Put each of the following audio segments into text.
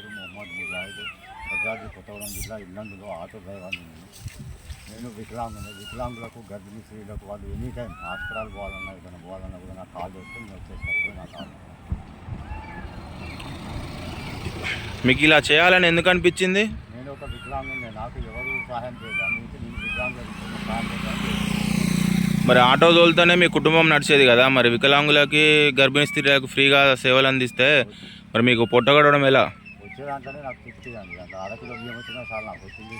పేరు మొహమ్మద్ ముజాహిద్, భద్రాద్రి కొత్తగూడెం జిల్లా ఇల్లందులో ఆటో డ్రైవర్ని. నేను వికలాంగులకు గర్భిణీ స్త్రీలకు వాళ్ళు ఎనీ టైం హాస్పిటల్ పోవాలన్నా ఏదైనా పోవాలన్నా కూడా నాకు కాల్ చేస్తే నేను వచ్చేస్తాను. నా కాల్ మీకు ఇలా చేయాలని ఎందుకు అనిపించింది? నేను ఒక వికలాంగుని, నాకు ఎవరు సహాయం చేయలేదు. అందుకే నేను వికలాంగులకు సహాయం చేయాలని. మరి ఆటో తోలుతూనే మీ కుటుంబం నడిచేది కదా, మరి వికలాంగులకి గర్భిణీ స్త్రీలకు ఫ్రీగా సేవలు అందిస్తే మరి మీకు పొట్టగడడం ఎలా? వచ్చేదాంట్లోనే నాకు తిప్పిదండి. అంత అరకిలో బియ్యం వచ్చినా చాలా నాకు వచ్చింది.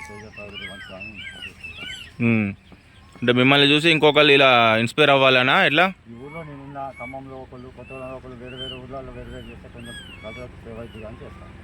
అంటే మిమ్మల్ని చూసి ఇంకొకళ్ళు ఇలా ఇన్స్పైర్ అవ్వాలనా ఎట్లా? ఈ ఊళ్ళో నేనున్న ఖమ్మంలో ఒకళ్ళు, కొత్తగూడెంలో ఒకళ్ళు, వేరే వేరే ఊళ్ళలో వేరు వేరు చేస్తే కొంచెం ప్రజలకు సేవ అవుతుంది అని చేస్తాను.